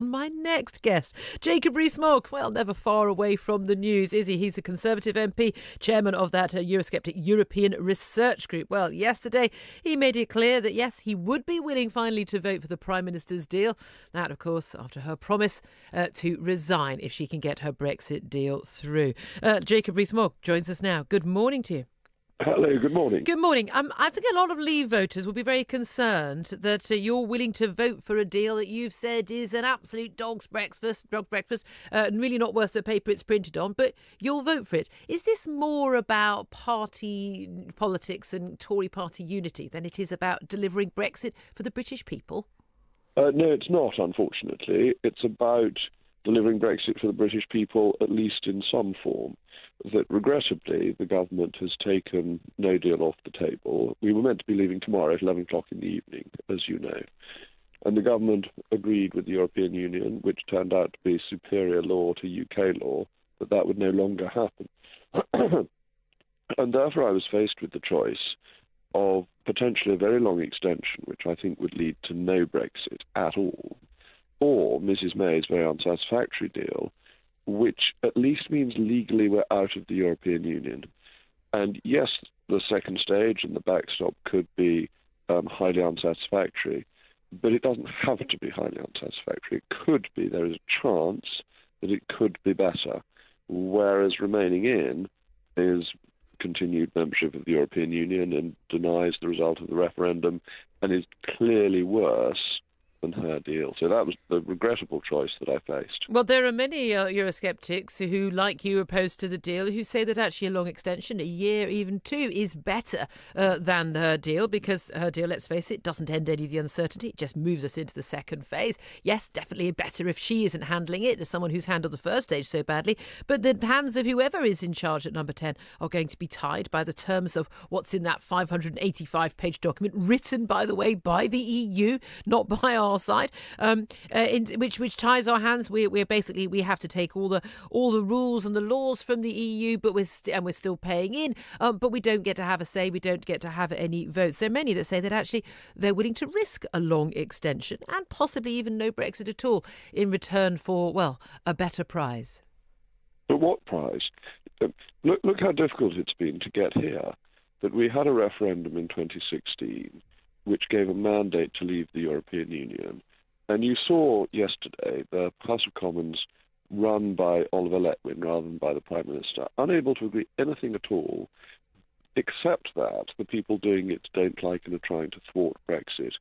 My next guest, Jacob Rees-Mogg, well, never far away from the news, is he? He's a Conservative MP, chairman of that Eurosceptic European Research Group. Well, yesterday he made it clear that, yes, he would be willing finally to vote for the Prime Minister's deal. That, of course, after her promise to resign if she can get her Brexit deal through. Jacob Rees-Mogg joins us now. Good morning to you. Hello, good morning. Good morning. I think a lot of Leave voters will be very concerned that you're willing to vote for a deal that you've said is an absolute dog's breakfast, and really not worth the paper it's printed on, but you'll vote for it. Is this more about party politics and Tory Party unity than it is about delivering Brexit for the British people? No, it's not, unfortunately. It's about delivering Brexit for the British people, at least in some form. That regrettably, the government has taken no deal off the table. We were meant to be leaving tomorrow at 11 o'clock in the evening, as you know. And the government agreed with the European Union, which turned out to be superior law to UK law, that would no longer happen. And therefore I was faced with the choice of potentially a very long extension, which I think would lead to no Brexit at all, or Mrs May's very unsatisfactory deal, which at least means legally we're out of the European Union. And yes, the second stage and the backstop could be highly unsatisfactory, but it doesn't have to be highly unsatisfactory. It could be. There is a chance that it could be better, whereas remaining in is continued membership of the European Union and denies the result of the referendum and is clearly worse than her deal. So that was the regrettable choice that I faced. Well, there are many Eurosceptics who, like you, opposed to the deal, who say that actually a long extension, a year, even two, is better than her deal, because her deal, let's face it, doesn't end any of the uncertainty. It just moves us into the second phase. Yes, definitely better if she isn't handling it, as someone who's handled the first stage so badly. But the hands of whoever is in charge at number 10 are going to be tied by the terms of what's in that 585-page document, written, by the way, by the EU, not by our side, which ties our hands. We're basically, we have to take all the rules and the laws from the EU, but we're still paying in, but we don't get to have a say. We don't get to have any votes. There are many that say that actually they're willing to risk a long extension and possibly even no Brexit at all in return for, well, a better prize. But what prize? Look how difficult it's been to get here. That we had a referendum in 2016 which gave a mandate to leave the European Union. And you saw yesterday the House of Commons run by Oliver Letwin rather than by the Prime Minister, unable to agree anything at all, except that the people doing it don't like and are trying to thwart Brexit.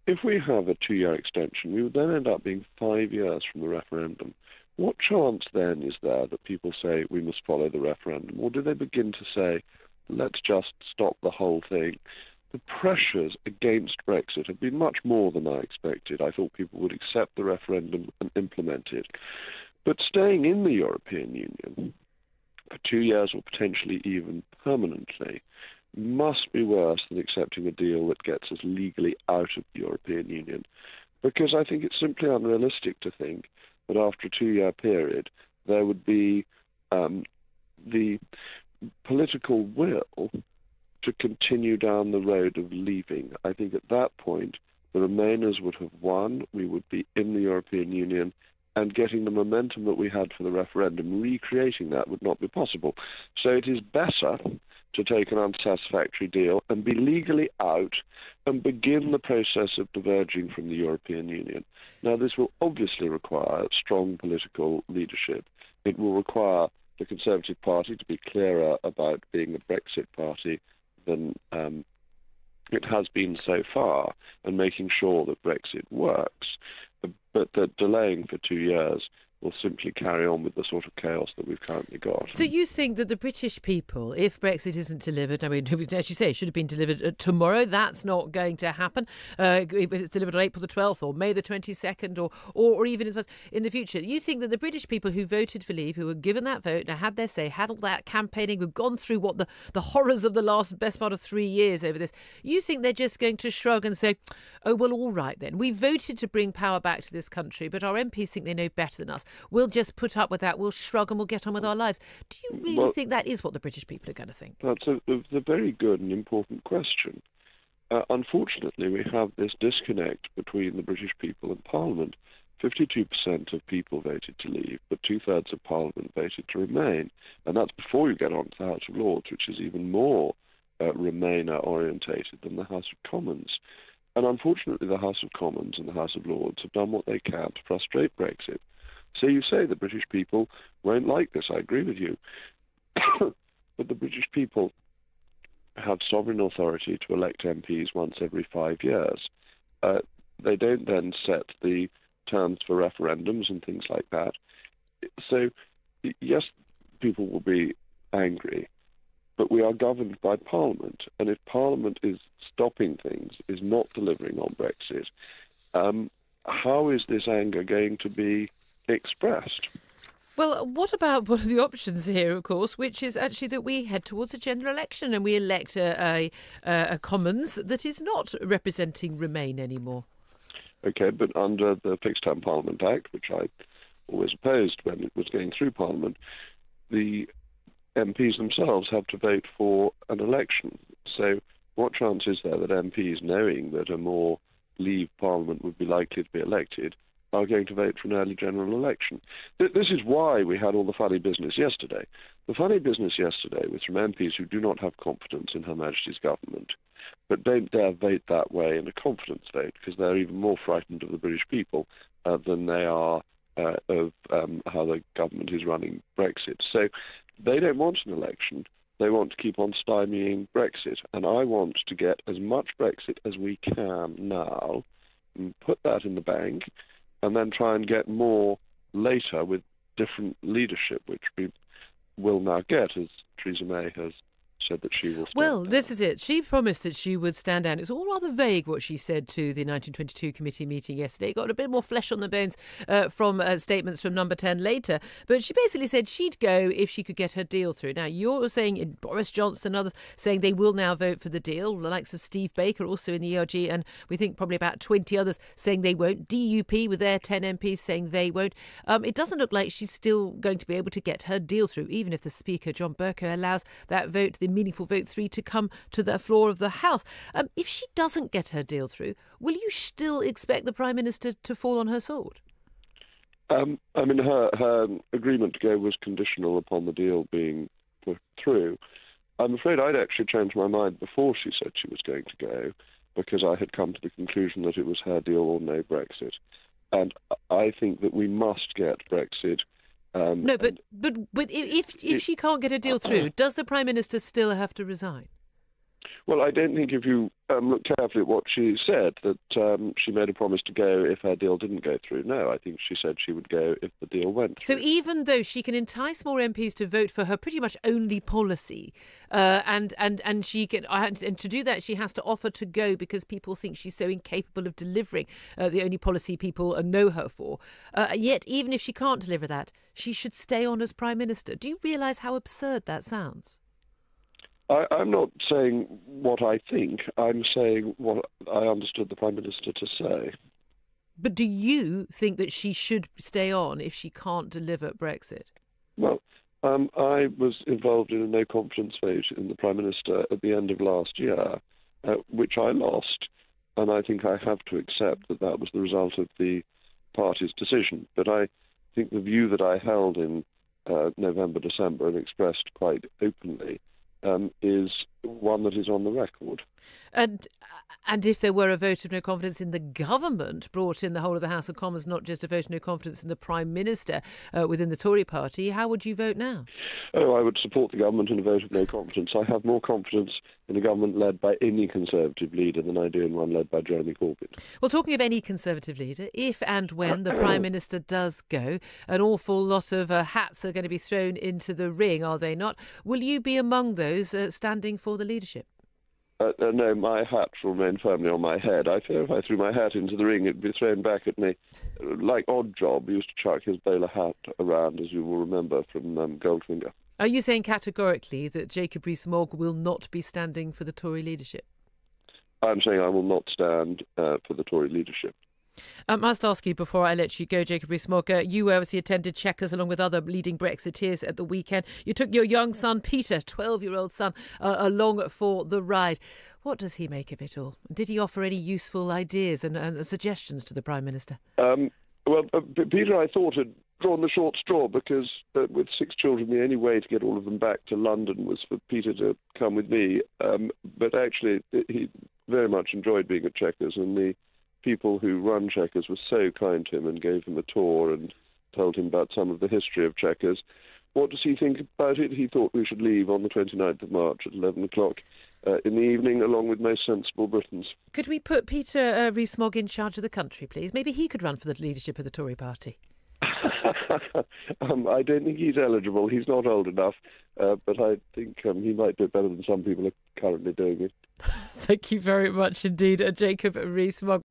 If we have a 2-year extension, we would then end up being 5 years from the referendum. What chance then is there that people say we must follow the referendum? Or do they begin to say, let's just stop the whole thing? The pressures against Brexit have been much more than I expected. I thought people would accept the referendum and implement it. But staying in the European Union for 2 years or potentially even permanently must be worse than accepting a deal that gets us legally out of the European Union. Because I think it's simply unrealistic to think that after a 2-year period there would be the political will to continue down the road of leaving. I think at that point, the Remainers would have won, we would be in the European Union, and getting the momentum that we had for the referendum, recreating that would not be possible. So it is better to take an unsatisfactory deal and be legally out and begin the process of diverging from the European Union. Now, this will obviously require strong political leadership. It will require the Conservative Party to be clearer about being a Brexit party than it has been so far, and making sure that Brexit works, but that delaying for 2 years will simply carry on with the sort of chaos that we've currently got. So you think that the British people, if Brexit isn't delivered, I mean, as you say, it should have been delivered tomorrow. That's not going to happen. If it's delivered on April the 12th or May the 22nd or even in the future. You think that the British people who voted for leave, who were given that vote, now had their say, had all that campaigning, who've gone through what the horrors of the best part of 3 years over this, you think they're just going to shrug and say, oh, well, all right then. We voted to bring power back to this country, but our MPs think they know better than us. We'll just put up with that. We'll shrug and we'll get on with our lives. Do you really think that is what the British people are going to think? That's a very good and important question. Unfortunately, we have this disconnect between the British people and Parliament. 52% of people voted to leave, but two-thirds of Parliament voted to remain. And that's before you get on to the House of Lords, which is even more Remainer-orientated than the House of Commons. And unfortunately, the House of Commons and the House of Lords have done what they can to frustrate Brexit. So you say the British people won't like this. I agree with you. But the British people have sovereign authority to elect MPs once every 5 years. They don't then set the terms for referendums and things like that. So, yes, people will be angry, but we are governed by Parliament. And if Parliament is stopping things, is not delivering on Brexit, how is this anger going to be expressed? Well, what about one of the options here, of course, which is actually that we head towards a general election and we elect a Commons that is not representing Remain anymore? OK, but under the Fixed Term Parliament Act, which I always opposed when it was going through Parliament, the MPs themselves have to vote for an election. So what chance is there that MPs, knowing that a more Leave Parliament would be likely to be elected, are going to vote for an early general election? This is why we had all the funny business yesterday. The funny business yesterday was from MPs who do not have confidence in Her Majesty's government, but don't dare vote that way in a confidence vote because they're even more frightened of the British people than they are of how the government is running Brexit. So they don't want an election. They want to keep on stymieing Brexit. And I want to get as much Brexit as we can now and put that in the bank and then try and get more later with different leadership, which we will now get, as Theresa May has said that she will stand Well, down. this is it. She promised that she would stand down. It's all rather vague what she said to the 1922 committee meeting yesterday. Got a bit more flesh on the bones from statements from Number 10 later. But she basically said she'd go if she could get her deal through. Now, you're saying, Boris Johnson and others saying they will now vote for the deal. The likes of Steve Baker also in the ERG, and we think probably about 20 others saying they won't. DUP with their 10 MPs saying they won't. It doesn't look like she's still going to be able to get her deal through, even if the Speaker, John Bercow, allows that vote, the meaningful vote 3, to come to the floor of the House. If she doesn't get her deal through, will you still expect the Prime Minister to fall on her sword? I mean, her agreement to go was conditional upon the deal being put through. I'm afraid I'd actually changed my mind before she said she was going to go, because I had come to the conclusion that it was her deal or no Brexit. And I think that we must get Brexit. No, but if she can't get a deal through, does the Prime Minister still have to resign? Well, I don't think if you look carefully at what she said, that she made a promise to go if her deal didn't go through. No, I think she said she would go if the deal went through. So even though she can entice more MPs to vote for her pretty much only policy, and she can, and to do that she has to offer to go because people think she's so incapable of delivering the only policy people know her for. Yet even if she can't deliver that, she should stay on as Prime Minister. Do you realise how absurd that sounds? I'm not saying what I think. I'm saying what I understood the Prime Minister to say. But do you think that she should stay on if she can't deliver Brexit? Well, I was involved in a no-confidence vote in the Prime Minister at the end of last year, which I lost, and I think I have to accept that that was the result of the party's decision. But I think the view that I held in November, December, and expressed quite openly, is one that is on the record. And if there were a vote of no confidence in the government brought in the whole of the House of Commons, not just a vote of no confidence in the Prime Minister within the Tory Party, how would you vote now? Oh, I would support the government in a vote of no confidence. I have more confidence in a government led by any Conservative leader than I do in one led by Jeremy Corbyn. Well, talking of any Conservative leader, if and when the Prime Minister does go, an awful lot of hats are going to be thrown into the ring, are they not? Will you be among those standing for the leadership? No, my hat will remain firmly on my head. I fear if I threw my hat into the ring, it'd be thrown back at me. Like Oddjob used to chuck his bowler hat around, as you will remember from Goldfinger. Are you saying categorically that Jacob Rees-Mogg will not be standing for the Tory leadership? I'm saying I will not stand for the Tory leadership. I must ask you before I let you go, Jacob Rees-Mogg, you obviously attended Chequers along with other leading Brexiteers at the weekend. You took your young son, Peter, 12-year-old son, along for the ride. What does he make of it all? Did he offer any useful ideas and suggestions to the Prime Minister? Well, Peter, I thought, had drawn the short straw because with 6 children, the only way to get all of them back to London was for Peter to come with me. But actually, he very much enjoyed being at Chequers, and the people who run Chequers were so kind to him and gave him a tour and told him about some of the history of Chequers. What does he think about it? He thought we should leave on the 29th of March at 11 o'clock in the evening, along with most sensible Britons. Could we put Peter Rees-Mogg in charge of the country, please? Maybe he could run for the leadership of the Tory Party. I don't think he's eligible. He's not old enough, but I think he might do it better than some people are currently doing it. Thank you very much indeed, Jacob Rees-Mogg.